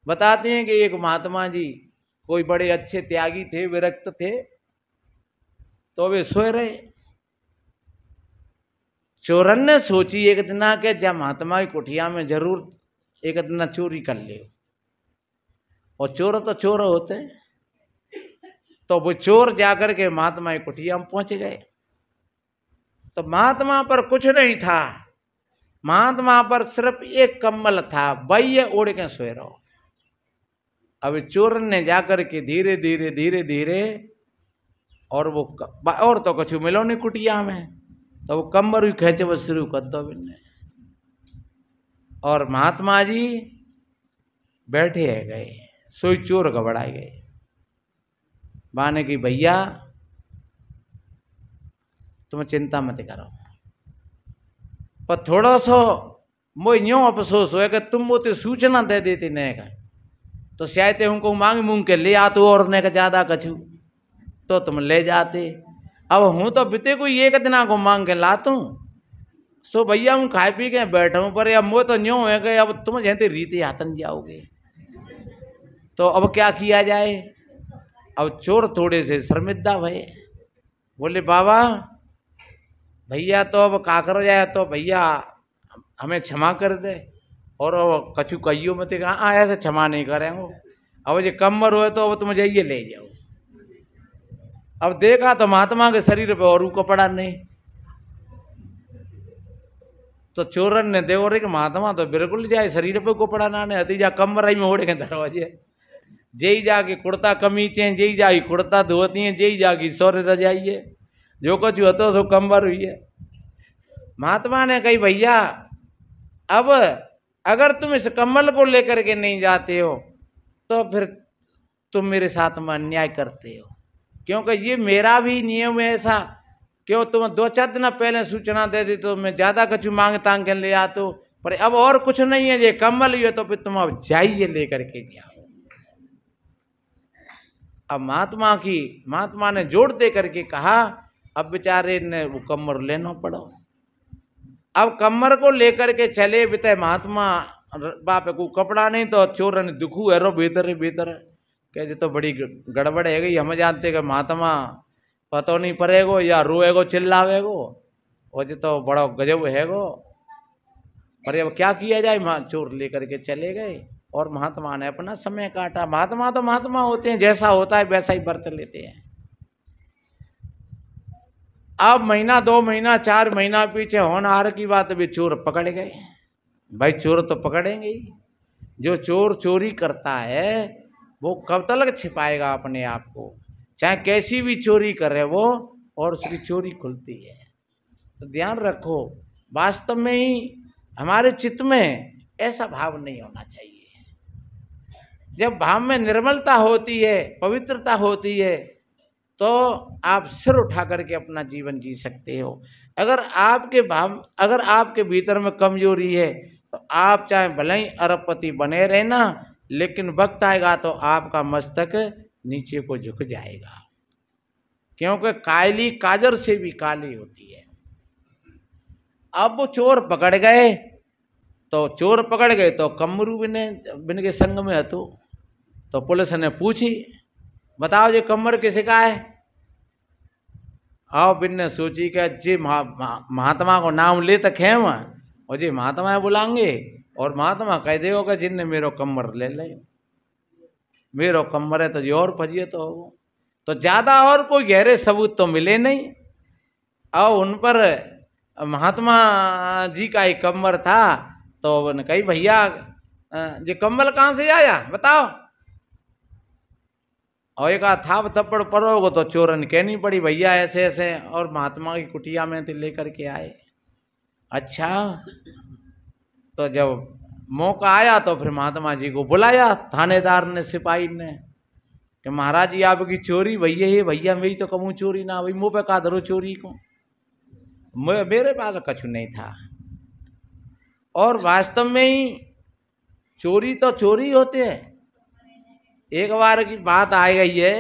बताते हैं कि एक महात्मा जी कोई बड़े अच्छे त्यागी थे, विरक्त थे, तो वे सोए रहे। चोरन ने सोची एक दिन के जब महात्मा की कुटिया में जरूर एक दिन चोरी कर ले, और चोर तो चोर होते हैं। तो वो चोर जाकर के महात्मा की कुटिया में पहुंच गए। तो महात्मा पर कुछ नहीं था, महात्मा पर सिर्फ एक कंबल था, वही ये ओढ़ के सोए रहो। अब चोर ने जाकर के धीरे धीरे धीरे धीरे, और वो और तो कुछ मिलो नहीं कुटिया में, तो वो कंबर भी खेचे वो शुरू कर दो बिन्ने। और महात्मा जी बैठे है गए, सोई चोर घबराए गए। माने कि भैया तुम चिंता मत करो, पर थोड़ा सो मोह यूं अफसोस हो कि तुम वो सूचना दे देती ने का, तो शायद उनको मांग मूंग के ले आते और ने का ज्यादा कछु तो तुम ले जाते। अब हूँ तो बीते कोई एक दिन को मांग के लातू, सो भैया हूँ खाए पी के बैठा पर अब वो तो यूं है कि अब तुम जैसे रीति हाथन जाओगे, तो अब क्या किया जाए। अब चोर थोड़े से शर्मिंदा भये, बोले बाबा भैया तो अब का करो जाए, तो भैया हमें क्षमा कर दे, और कछु कहियो मत कहा ऐसे क्षमा नहीं करेंगे, अब ये कमर हुए तो अब तुम जाइए ले जाओ। अब देखा तो महात्मा के शरीर पे और कपड़ा नहीं, तो चोरन ने देखो रे कि महात्मा तो बिल्कुल जाए शरीर पे कपड़ा ना ने हती जा कमर में ओढ़ के दरवाजे, जेई जाके कुर्ता कमीचे, जेई जागी कुर्ता धोती है, जेई जागी सौर रजाइए, जो कुछ होता सो कंबर हुई है। महात्मा ने कही भैया अब अगर तुम इस कम्बल को लेकर के नहीं जाते हो तो फिर तुम मेरे साथ में अन्याय करते हो, क्योंकि ये मेरा भी नियम है ऐसा, क्यों तुम 2-4 दिन पहले सूचना दे दी तो मैं ज्यादा कछु मांग तांग के ले आते हो, पर अब और कुछ नहीं है, ये कम्बल ही है, तो फिर तुम अब जाइए लेकर के जाओ। अब महात्मा ने जोर दे करके कहा, अब बेचारे ने वो कमर लेना पड़ा। अब कमर को लेकर के चले बिते महात्मा, बाप को कपड़ा नहीं, तो चोर ने दुखू है रो भीतर भीतर कहे तो बड़ी गड़बड़ है गई, हम जानते कि महात्मा पतो नहीं पड़ेगो या रोएगो चिल्लावेगो, वो तो बड़ा गजब हैगो। पर अब क्या किया जाए, चोर लेकर के चले गए और महात्मा ने अपना समय काटा। महात्मा तो महात्मा होते हैं, जैसा होता है वैसा ही बरत लेते हैं। अब महीना 2 महीना 4 महीना पीछे होनहार की बात, भी चोर पकड़ गए। भाई चोर तो पकड़ेंगे ही, जो चोर चोरी करता है वो कब तक छिपाएगा अपने आप को, चाहे कैसी भी चोरी करे वो, और उसकी चोरी खुलती है। तो ध्यान रखो, वास्तव में ही हमारे चित्त में ऐसा भाव नहीं होना चाहिए। जब भाव में निर्मलता होती है, पवित्रता होती है, तो आप सिर उठा करके अपना जीवन जी सकते हो। अगर आपके भीतर में कमजोरी है तो आप चाहे भले ही अरबपति बने रहना, लेकिन वक्त आएगा तो आपका मस्तक नीचे को झुक जाएगा, क्योंकि काली काजर से भी काली होती है। अब वो चोर पकड़ गए, तो कमरू बिन के संग में हतो, तो पुलिस ने पूछी बताओ ये कमर किसका है। आओ बिन ने सोची कि जी महात्मा को नाम ले तो खेम, और जी महात्मा बुलाएंगे और महात्मा कह देगा कि जिनने मेरो कमर ले ले, मेरो कमर है तो जी और फजिए तो ज्यादा और कोई गहरे सबूत तो मिले नहीं। और उन पर महात्मा जी का एक कमर था, तो उन्होंने कही भैया ये कम्बल कहाँ से आया बताओ। और एक थाप थप्पड़ पड़ोगे तो चोरन कहनी पड़ी भैया ऐसे ऐसे, और महात्मा की कुटिया में तो लेकर के आए। अच्छा, तो जब मौका आया तो फिर महात्मा जी को बुलाया थानेदार ने, सिपाही ने, कि महाराज जी आपकी चोरी भैया है। भैया मेरी तो कहूँ चोरी ना भाई, मुँह पे का धरो चोरी को, मेरे पास कछु नहीं था। और वास्तव में ही चोरी तो चोरी होते हैं। एक बार की बात आ गई है,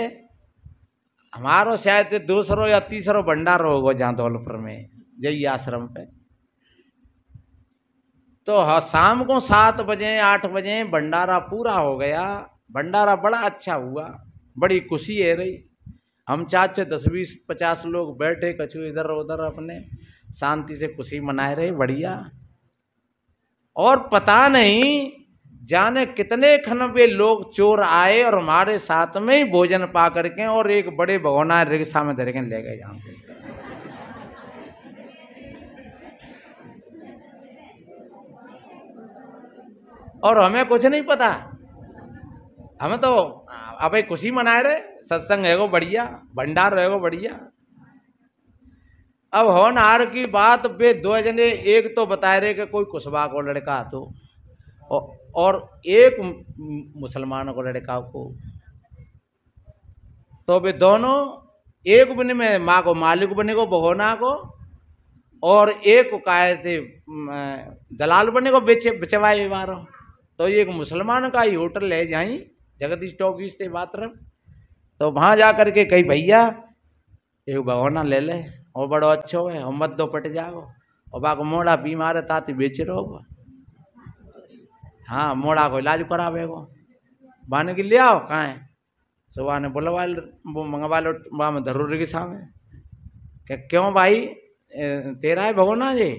हमारो शायद 2 या 3 भंडार होगा जहाँ धौलपुर में जय आश्रम पे। तो हाँ, शाम को 7 बजे 8 बजे भंडारा पूरा हो गया। भंडारा बड़ा अच्छा हुआ, बड़ी खुशी है रही। हम 4-10-20-50 लोग बैठे, कछु इधर उधर अपने शांति से खुशी मनाए रहे, बढ़िया। और पता नहीं जाने कितने खनबे लोग चोर आए और हमारे साथ में ही भोजन पा करके और एक बड़े भगोना रिक्शा में धर के ले गए जहाँ पे। और हमें कुछ नहीं पता, हमें तो अब खुशी मनाए रहे, सत्संग है वो बढ़िया, भंडार है वो बढ़िया। अब होनहार की बात पे 2 जने, एक तो बताए रहे कि कोई कुशवा को लड़का तो और एक मुसलमान को लड़का को, तो वे दोनों एक बने में माँ को मालिक बने को भगोना को, और एक को कहे थे दलाल बने को बेचवाए मारो। तो एक मुसलमान का ही होटल है जहीं जगदीश टॉकीज थे बातरम, तो वहाँ जा करके कही भैया एक भगोना ले ले और बड़ो अच्छो है और मत दो पट जाओ, और बाको मोड़ा बीमार है ताती बेच रहो। हाँ, मोड़ा को इलाज करावे को बाने के ले आओ कहाँ है, सुबह ने बोलवा वो मंगवा लो वहाँ में जरूरी के सामने। क्या क्यों भाई तेरा है भगोना जी?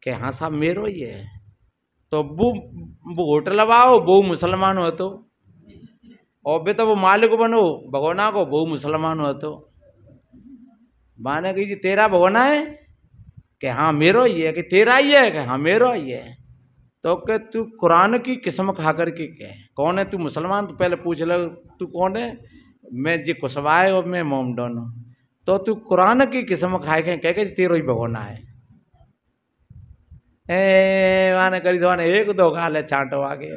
के हाँ साहब मेरो ही है। तो वो होटल लगाओ, वो मुसलमान हो तो, और बे तो वो मालिक बनो भगोना को, वो मुसलमान हो तो माने कि जी तेरा भगोना है? कि हाँ मेरो ही है। कि तेरा ही है? कि हाँ मेरो ही है। तो कि तू कुरान की किस्म खा कर के कह कौन है तू? मुसलमान? तो पहले पूछ ले तू कौन है? मैं जी कुशवाए और मैं मोमडोन हूँ। तो तू कुरान की किस्म खाए के कह के तेरो ही भगोना है। माने करी तो एक दो गाल है चांटो आगे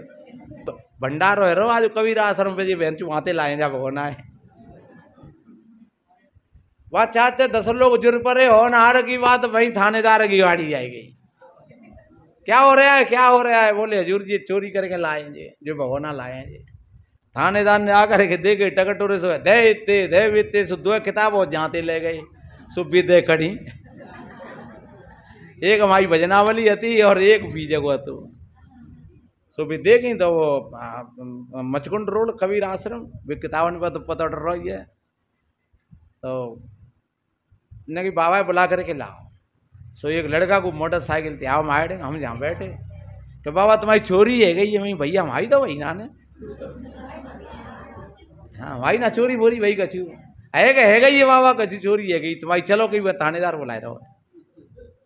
तो भंडारो है रो आज कबीर आश्रम पे जी बहन चुहाते लाए जा भगोना है। वह 4-10 लोग जुर पड़े, होनहार की बात वही थानेदार की गाड़ी आएगी। क्या हो रहा है, क्या हो रहा है? बोले हजूर जी चोरी करके लाए जी, जो भगोना लाए जी। थानेदार ने आकर के देखे टकटोरे से दे बीते सु 2 किताब और जाते ले गए सुबी दे खड़ी, एक हमारी भजनावली थी और एक बीजे को तो सुबी देखी। तो वो मचकुंड रोड कबीर आश्रम वे किताबन पर तो पता डर रही है। तो ने कि बाबा बुला करके लाओ। सो एक लड़का को मोटरसाइकिल थी आओ मारे हम जहाँ बैठे तो बाबा तुम्हारी चोरी है गई है? भैया हमारी तो वही ना ने, हाँ भाई ना चोरी बोरी भाई कछु है गई ये बाबा कछु चोरी है गई तुम्हारी, चलो कहीं थानेदार बुलाए रहो।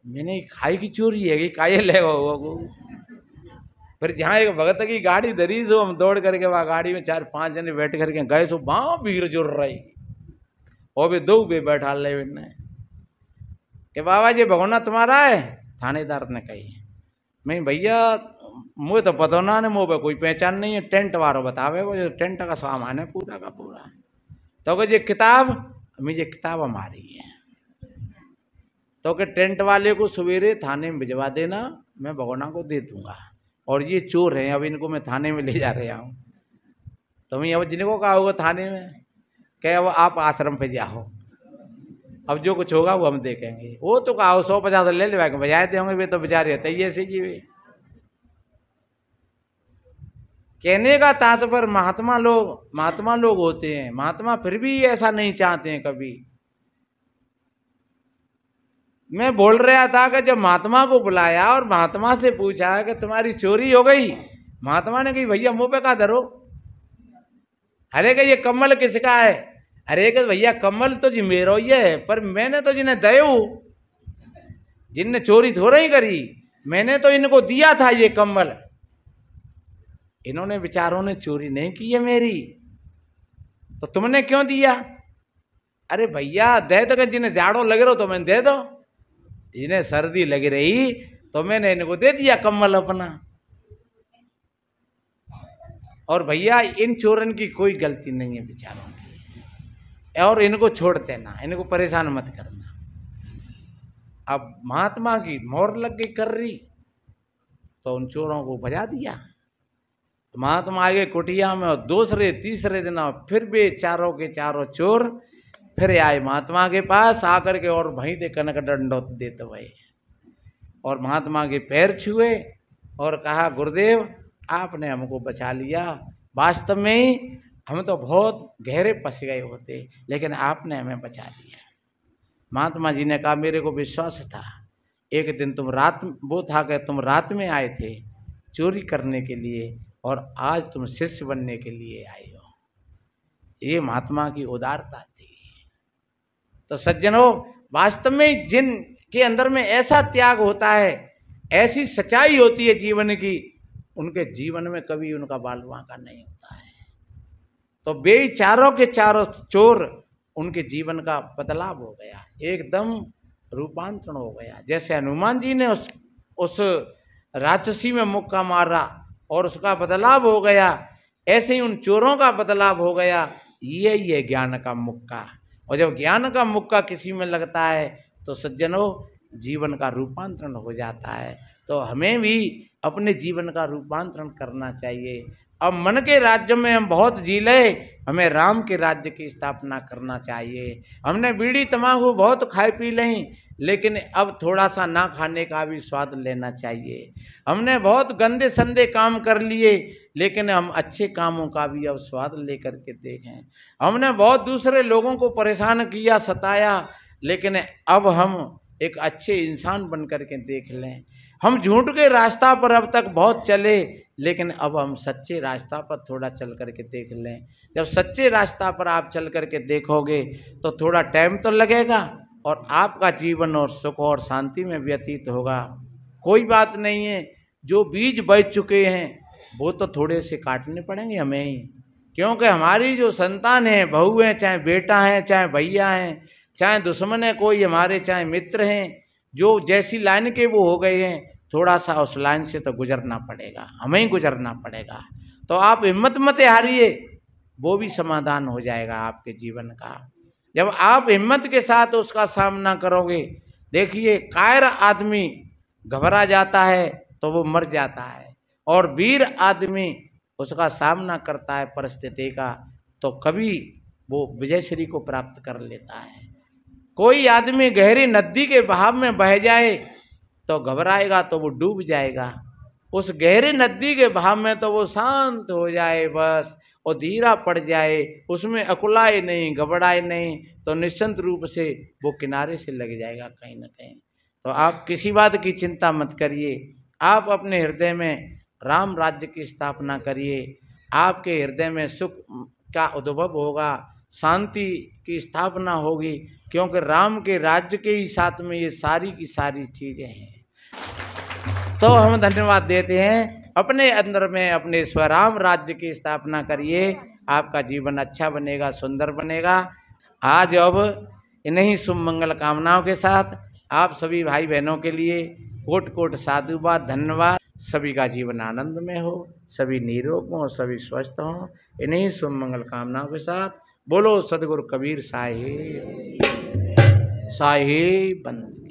मैंने खाई की चोरी है गई काये ले वो। फिर जहाँ एक भगत की गाड़ी धरी सो हम दौड़ करके वहाँ गाड़ी में 4-5 जने बैठ करके गए सो बाँ भीड़ जुड़ रही और भी 2 बे बैठा ले ने कि बाबा जी भगोना तुम्हारा है? थानेदार ने कही मैं भैया मुझे तो पता ना ने मुँह पे कोई पहचान नहीं है, टेंट वालों बतावे वो जो टेंट का सामान है पूरा का पूरा। तो कि ये किताब मुझे किताब हमारी है। तो कि टेंट वाले को सवेरे थाने में भिजवा देना, मैं भगोना को दे दूंगा, और ये चोर हैं अब इनको मैं थाने में ले जा रहा हूँ। तो मैं अब जिनको कहा होगा थाने में क्या वो आप आश्रम पे जाओ, अब जो कुछ होगा वो हम देखेंगे। वो तो कहा 150 ले ले बजाए थे होंगे वे तो बेचारे तैये से जी वे। कहने का तात्पर्य महात्मा लोग होते हैं, महात्मा फिर भी ऐसा नहीं चाहते हैं कभी। मैं बोल रहा था कि जब महात्मा को बुलाया और महात्मा से पूछा कि तुम्हारी चोरी हो गई, महात्मा ने कही भैया मुंह पे का धरो। अरे कि ये कम्बल किसका है? अरे कि भैया कम्बल तो जी मेरो ही है, पर मैंने तो जिन्हें दयो, जिनने चोरी थोड़ा ही करी, मैंने तो इनको दिया था ये कम्बल। इन्होंने बेचारों ने चोरी नहीं की है मेरी, तो तुमने क्यों दिया? अरे भैया दे दो, जिन्हें जाड़ो लग रहा तो मैंने दे दो, जिन्हें सर्दी लग रही तो मैंने इनको दे दिया कम्बल अपना। और भैया इन चोरन की कोई गलती नहीं है बेचारों की, और इनको छोड़ते ना, इनको परेशान मत करना। अब महात्मा की मोहर लग गई कर रही तो उन चोरों को बजा दिया। महात्मा आगे कुटिया में, और दूसरे तीसरे दिन फिर भी चारों के चारों चोर फिर आए महात्मा के पास आकर के, और वहीं दे कनक दंडोत देते भाई और महात्मा के पैर छुए और कहा, गुरुदेव आपने हमको बचा लिया। वास्तव में ही हम तो बहुत गहरे फंस गए होते, लेकिन आपने हमें बचा लिया। महात्मा जी ने कहा, मेरे को विश्वास था, एक दिन तुम रात, वो था कि तुम रात में आए थे चोरी करने के लिए, और आज तुम शिष्य बनने के लिए आए हो। ये महात्मा की उदारता थी। तो सज्जनों, वास्तव में जिन के अंदर में ऐसा त्याग होता है, ऐसी सच्चाई होती है जीवन की, उनके जीवन में कभी उनका बाल बांका नहीं होता है। तो वे चारों के चारों चोर, उनके जीवन का बदलाव हो गया, एकदम रूपांतरण हो गया। जैसे हनुमान जी ने उस राक्षसी में मुक्का मारा और उसका बदलाव हो गया, ऐसे ही उन चोरों का बदलाव हो गया। यही है ज्ञान का मुक्का। और जब ज्ञान का मुक्का किसी में लगता है तो सज्जनों, जीवन का रूपांतरण हो जाता है। तो हमें भी अपने जीवन का रूपांतरण करना चाहिए। अब मन के राज्य में हम बहुत जी ले, हमें राम के राज्य की स्थापना करना चाहिए। हमने बीड़ी तम्बाकू बहुत खाए पी लें, लेकिन अब थोड़ा सा ना खाने का भी स्वाद लेना चाहिए। हमने बहुत गंदे संदे काम कर लिए, लेकिन हम अच्छे कामों का भी अब स्वाद लेकर के देखें। हमने बहुत दूसरे लोगों को परेशान किया, सताया, लेकिन अब हम एक अच्छे इंसान बन कर के देख लें। हम झूठ के रास्ता पर अब तक बहुत चले, लेकिन अब हम सच्चे रास्ता पर थोड़ा चल कर के देख लें। जब सच्चे रास्ता पर आप चल कर के देखोगे तो थोड़ा टाइम तो लगेगा, और आपका जीवन और सुख और शांति में व्यतीत होगा। कोई बात नहीं है, जो बीज बच चुके हैं वो तो थोड़े से काटने पड़ेंगे हमें ही, क्योंकि हमारी जो संतान है, बहू हैं, चाहे बेटा हैं, चाहे भैया हैं, चाहे दुश्मन है कोई हमारे, चाहे मित्र हैं, जो जैसी लाइन के वो हो गए हैं, थोड़ा सा उस लाइन से तो गुजरना पड़ेगा, हमें ही गुजरना पड़ेगा। तो आप हिम्मत मत हारिए, वो भी समाधान हो जाएगा आपके जीवन का, जब आप हिम्मत के साथ उसका सामना करोगे। देखिए, कायर आदमी घबरा जाता है तो वो मर जाता है, और वीर आदमी उसका सामना करता है परिस्थिति का, तो कभी वो विजयश्री को प्राप्त कर लेता है। कोई आदमी गहरी नदी के बहाव में बह जाए तो घबराएगा तो वो डूब जाएगा। उस गहरी नदी के बहाव में तो वो शांत हो जाए बस, और धीरा पड़ जाए, उसमें अकुलाए नहीं, घबराए नहीं, तो निश्चिंत रूप से वो किनारे से लग जाएगा कहीं ना कहीं। तो आप किसी बात की चिंता मत करिए, आप अपने हृदय में राम राज्य की स्थापना करिए। आपके हृदय में सुख का उद्भव होगा, शांति की स्थापना होगी, क्योंकि राम के राज्य के ही साथ में ये सारी की सारी चीज़ें हैं। तो हम धन्यवाद देते हैं। अपने अंदर में अपने स्वराम राज्य की स्थापना करिए, आपका जीवन अच्छा बनेगा, सुंदर बनेगा। आज अब इन्हीं शुभ मंगल कामनाओं के साथ आप सभी भाई बहनों के लिए कोट कोट साधुवाद, धन्यवाद। सभी का जीवन आनंद में हो, सभी निरोग हों, सभी स्वस्थ हों, इन्हीं शुभ मंगल कामनाओं के साथ बोलो सदगुरु कबीर साहिब साहिब बंद।